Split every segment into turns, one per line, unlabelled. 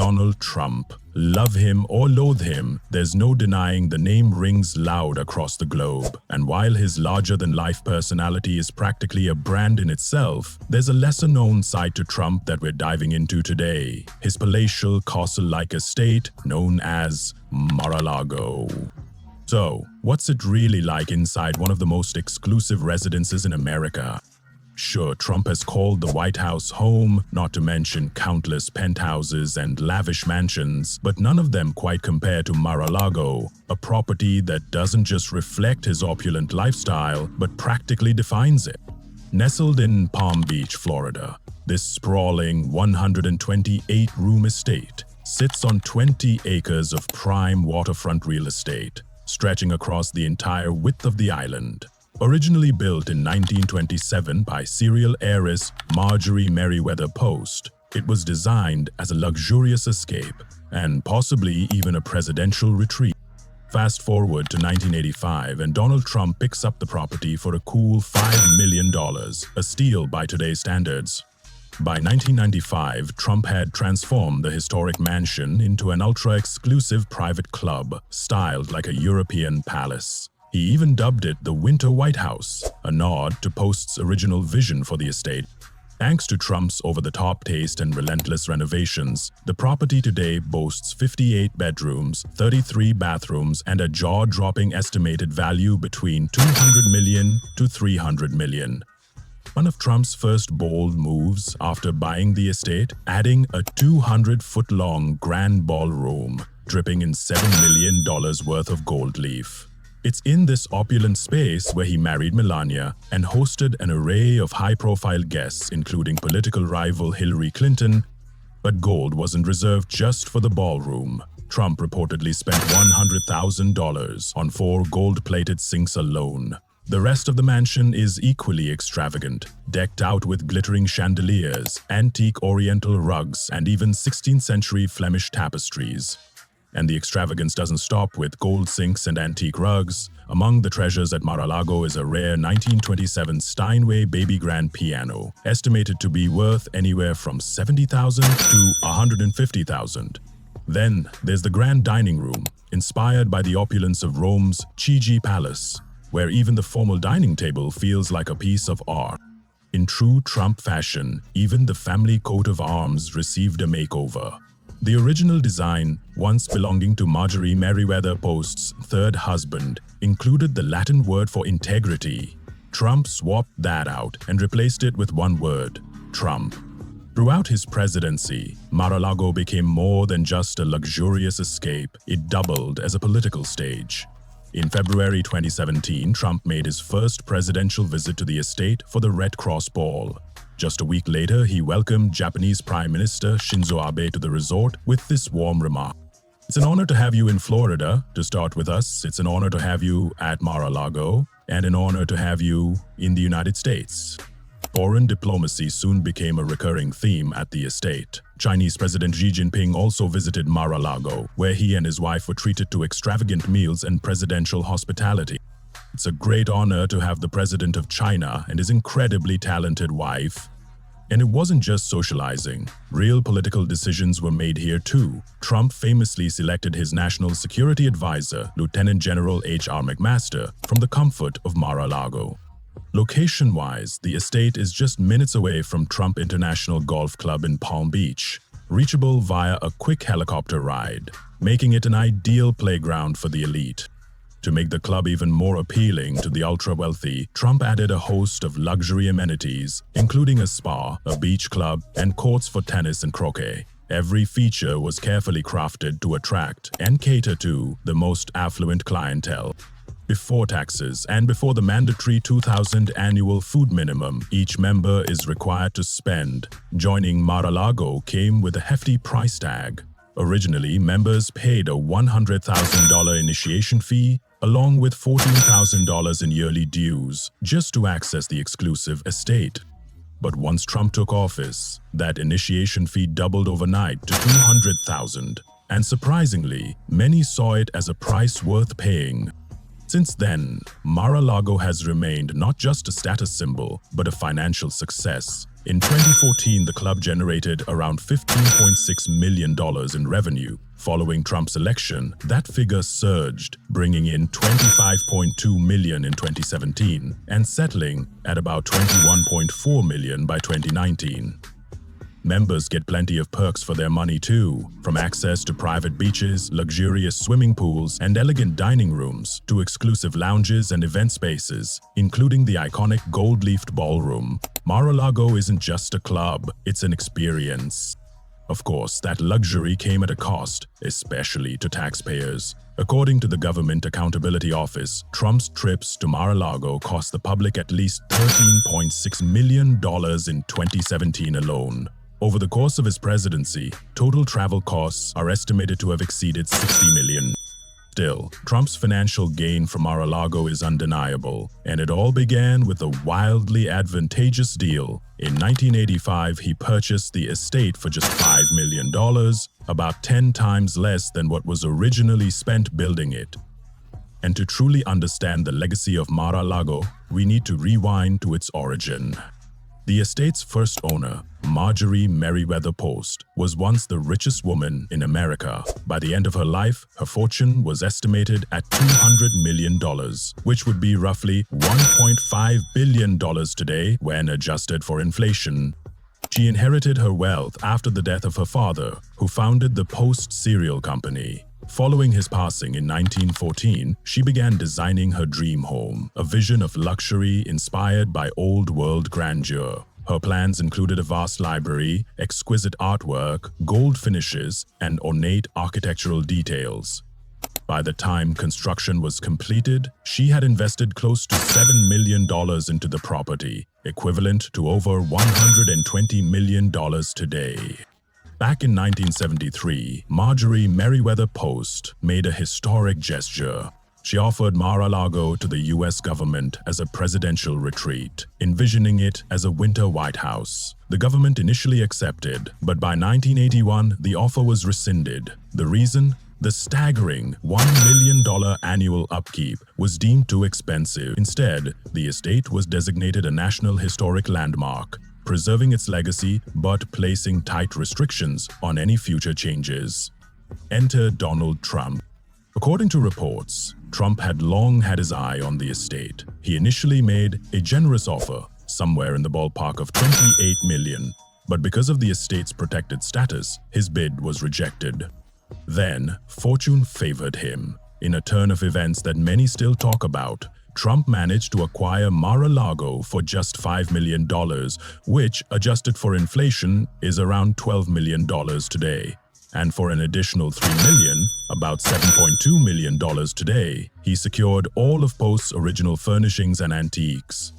Donald Trump. Love him or loathe him, there's no denying the name rings loud across the globe. And while his larger-than-life personality is practically a brand in itself, there's a lesser-known side to Trump that we're diving into today. His palatial, castle-like estate known as Mar-a-Lago. So, what's it really like inside one of the most exclusive residences in America? Sure, Trump has called the White House home, not to mention countless penthouses and lavish mansions, but none of them quite compare to Mar-a-Lago, a property that doesn't just reflect his opulent lifestyle, but practically defines it. Nestled in Palm Beach, Florida, this sprawling 128-room estate sits on 20 acres of prime waterfront real estate, stretching across the entire width of the island. Originally built in 1927 by serial heiress Marjorie Merriweather Post, it was designed as a luxurious escape and possibly even a presidential retreat. Fast forward to 1985 and Donald Trump picks up the property for a cool $5 million, a steal by today's standards. By 1995, Trump had transformed the historic mansion into an ultra-exclusive private club, styled like a European palace. He even dubbed it the Winter White House, a nod to Post's original vision for the estate. Thanks to Trump's over-the-top taste and relentless renovations, the property today boasts 58 bedrooms, 33 bathrooms, and a jaw-dropping estimated value between $200 million to $300 million. One of Trump's first bold moves after buying the estate, adding a 200-foot-long grand ballroom, dripping in $7 million worth of gold leaf. It's in this opulent space where he married Melania and hosted an array of high-profile guests, including political rival Hillary Clinton. But gold wasn't reserved just for the ballroom. Trump reportedly spent $100,000 on 4 gold-plated sinks alone. The rest of the mansion is equally extravagant, decked out with glittering chandeliers, antique oriental rugs, and even 16th-century Flemish tapestries. And the extravagance doesn't stop with gold sinks and antique rugs. Among the treasures at Mar-a-Lago is a rare 1927 Steinway baby grand piano, estimated to be worth anywhere from $70,000 to $150,000. Then there's the grand dining room, inspired by the opulence of Rome's Chigi Palace, where even the formal dining table feels like a piece of art. In true Trump fashion, even the family coat of arms received a makeover. The original design, once belonging to Marjorie Merriweather Post's third husband, included the Latin word for integrity. Trump swapped that out and replaced it with one word: Trump. Throughout his presidency, Mar-a-Lago became more than just a luxurious escape, it doubled as a political stage. In February 2017, Trump made his first presidential visit to the estate for the Red Cross Ball. Just a week later, he welcomed Japanese Prime Minister Shinzo Abe to the resort with this warm remark. "It's an honor to have you in Florida to start with us. It's an honor to have you at Mar-a-Lago, and an honor to have you in the United States." Foreign diplomacy soon became a recurring theme at the estate. Chinese President Xi Jinping also visited Mar-a-Lago, where he and his wife were treated to extravagant meals and presidential hospitality. It's a great honor to have the president of China and his incredibly talented wife. And it wasn't just socializing. Real political decisions were made here too. Trump famously selected his national security advisor, Lieutenant General H.R. McMaster, from the comfort of Mar-a-Lago. Location-wise, the estate is just minutes away from Trump International Golf Club in Palm Beach, reachable via a quick helicopter ride, making it an ideal playground for the elite. To make the club even more appealing to the ultra-wealthy, Trump added a host of luxury amenities, including a spa, a beach club, and courts for tennis and croquet. Every feature was carefully crafted to attract and cater to the most affluent clientele. Before taxes and before the mandatory $2,000 annual food minimum each member is required to spend, joining Mar-a-Lago came with a hefty price tag. Originally, members paid a $100,000 initiation fee, along with $14,000 in yearly dues, just to access the exclusive estate. But once Trump took office, that initiation fee doubled overnight to $200,000, and surprisingly, many saw it as a price worth paying. Since then, Mar-a-Lago has remained not just a status symbol, but a financial success. In 2014, the club generated around $15.6 million in revenue. Following Trump's election, that figure surged, bringing in $25.2 million in 2017 and settling at about $21.4 million by 2019. Members get plenty of perks for their money too, from access to private beaches, luxurious swimming pools, and elegant dining rooms, to exclusive lounges and event spaces, including the iconic gold-leafed ballroom. Mar-a-Lago isn't just a club, it's an experience. Of course, that luxury came at a cost, especially to taxpayers. According to the Government Accountability Office, Trump's trips to Mar-a-Lago cost the public at least $13.6 million in 2017 alone. Over the course of his presidency, total travel costs are estimated to have exceeded $60 million. Still, Trump's financial gain from Mar-a-Lago is undeniable, and it all began with a wildly advantageous deal. In 1985, he purchased the estate for just $5 million, about 10 times less than what was originally spent building it. And to truly understand the legacy of Mar-a-Lago, we need to rewind to its origin. The estate's first owner, Marjorie Merriweather Post, was once the richest woman in America. By the end of her life, her fortune was estimated at $200 million, which would be roughly $1.5 billion today when adjusted for inflation. She inherited her wealth after the death of her father, who founded the Post Cereal Company. Following his passing in 1914, she began designing her dream home, a vision of luxury inspired by old-world grandeur. Her plans included a vast library, exquisite artwork, gold finishes, and ornate architectural details. By the time construction was completed, she had invested close to $7 million into the property, equivalent to over $120 million today. Back in 1973, Marjorie Merriweather Post made a historic gesture. She offered Mar-a-Lago to the US government as a presidential retreat, envisioning it as a winter White House. The government initially accepted, but by 1981, the offer was rescinded. The reason? The staggering $1 million annual upkeep was deemed too expensive. Instead, the estate was designated a National Historic Landmark, preserving its legacy but placing tight restrictions on any future changes. Enter Donald Trump. According to reports, Trump had long had his eye on the estate. He initially made a generous offer, somewhere in the ballpark of $28 million, but because of the estate's protected status, his bid was rejected. Then, fortune favored him. In a turn of events that many still talk about, Trump managed to acquire Mar-a-Lago for just $5 million, which, adjusted for inflation, is around $12 million today. And for an additional $3 million, about $7.2 million today, he secured all of Post's original furnishings and antiques.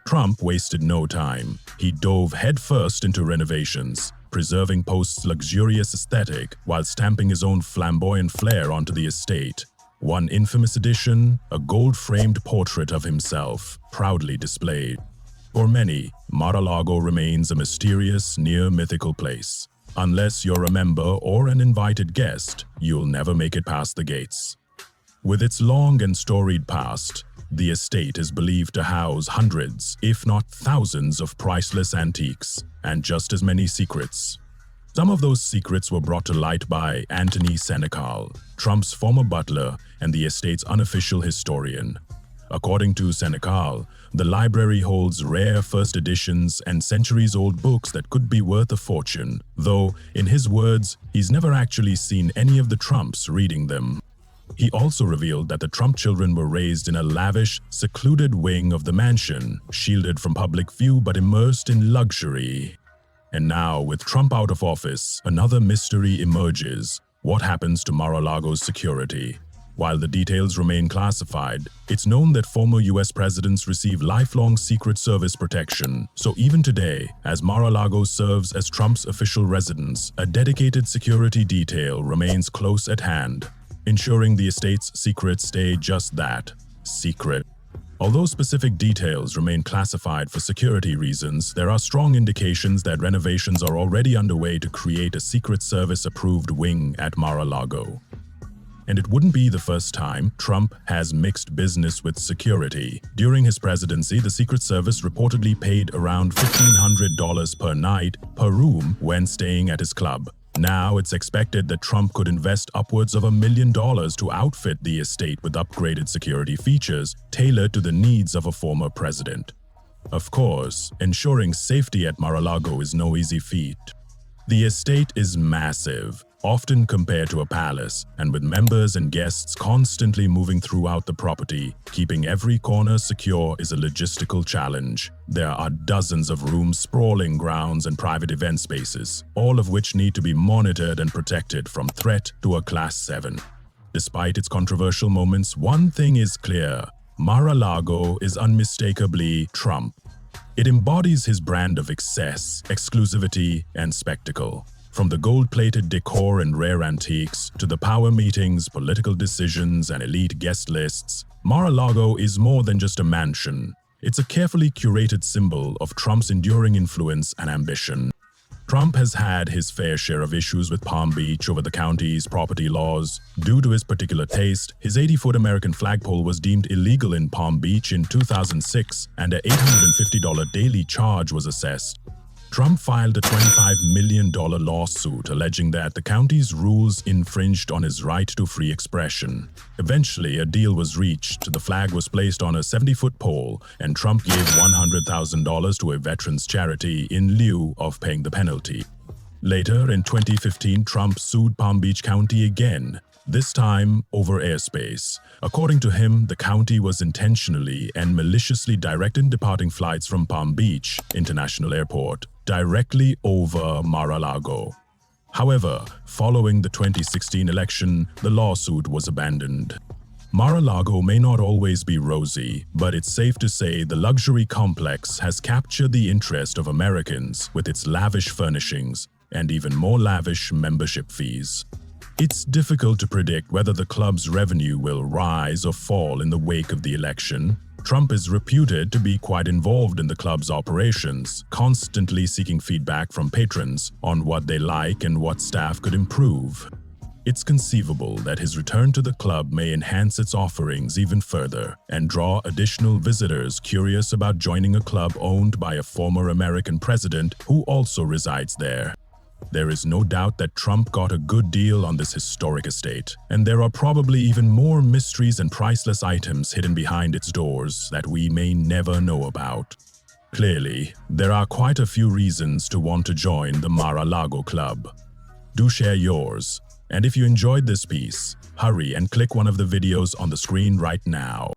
Trump wasted no time. He dove headfirst into renovations, preserving Post's luxurious aesthetic while stamping his own flamboyant flair onto the estate. One infamous addition, a gold-framed portrait of himself, proudly displayed. For many, Mar-a-Lago remains a mysterious, near-mythical place. Unless you're a member or an invited guest, you'll never make it past the gates. With its long and storied past, the estate is believed to house hundreds, if not thousands, of priceless antiques, and just as many secrets. Some of those secrets were brought to light by Anthony Senecal, Trump's former butler and the estate's unofficial historian. According to Senecal, the library holds rare first editions and centuries-old books that could be worth a fortune, though, in his words, he's never actually seen any of the Trumps reading them. He also revealed that the Trump children were raised in a lavish, secluded wing of the mansion, shielded from public view but immersed in luxury. And now, with Trump out of office, another mystery emerges. What happens to Mar-a-Lago's security? While the details remain classified, it's known that former US presidents receive lifelong Secret Service protection. So even today, as Mar-a-Lago serves as Trump's official residence, a dedicated security detail remains close at hand, ensuring the estate's secrets stay just that, secret. Although specific details remain classified for security reasons, there are strong indications that renovations are already underway to create a Secret Service-approved wing at Mar-a-Lago. And it wouldn't be the first time Trump has mixed business with security. During his presidency, the Secret Service reportedly paid around $1,500 per night per room when staying at his club. Now it's expected that Trump could invest upwards of $1 million to outfit the estate with upgraded security features tailored to the needs of a former president. Of course, ensuring safety at Mar-a-Lago is no easy feat. The estate is massive, often compared to a palace, and with members and guests constantly moving throughout the property, keeping every corner secure is a logistical challenge. There are dozens of rooms, sprawling grounds, and private event spaces, all of which need to be monitored and protected from threat to a Class 7. Despite its controversial moments, one thing is clear: Mar-a-Lago is unmistakably Trump. It embodies his brand of excess, exclusivity, and spectacle. From the gold-plated decor and rare antiques to the power meetings, political decisions, and elite guest lists, Mar-a-Lago is more than just a mansion. It's a carefully curated symbol of Trump's enduring influence and ambition. Trump has had his fair share of issues with Palm Beach over the county's property laws. Due to his particular taste, his 80-foot American flagpole was deemed illegal in Palm Beach in 2006, and an $850 daily charge was assessed. Trump filed a $25 million lawsuit alleging that the county's rules infringed on his right to free expression. Eventually, a deal was reached. The flag was placed on a 70-foot pole, and Trump gave $100,000 to a veterans charity in lieu of paying the penalty. Later, in 2015, Trump sued Palm Beach County again, this time over airspace. According to him, the county was intentionally and maliciously directing departing flights from Palm Beach International Airport directly over Mar-a-Lago. However, following the 2016 election, the lawsuit was abandoned. Mar-a-Lago may not always be rosy, but it's safe to say the luxury complex has captured the interest of Americans with its lavish furnishings and even more lavish membership fees. It's difficult to predict whether the club's revenue will rise or fall in the wake of the election. Trump is reputed to be quite involved in the club's operations, constantly seeking feedback from patrons on what they like and what staff could improve. It's conceivable that his return to the club may enhance its offerings even further and draw additional visitors curious about joining a club owned by a former American president who also resides there. There is no doubt that Trump got a good deal on this historic estate, and there are probably even more mysteries and priceless items hidden behind its doors that we may never know about. Clearly, there are quite a few reasons to want to join the Mar-a-Lago Club. Do share yours, and if you enjoyed this piece, hurry and click one of the videos on the screen right now.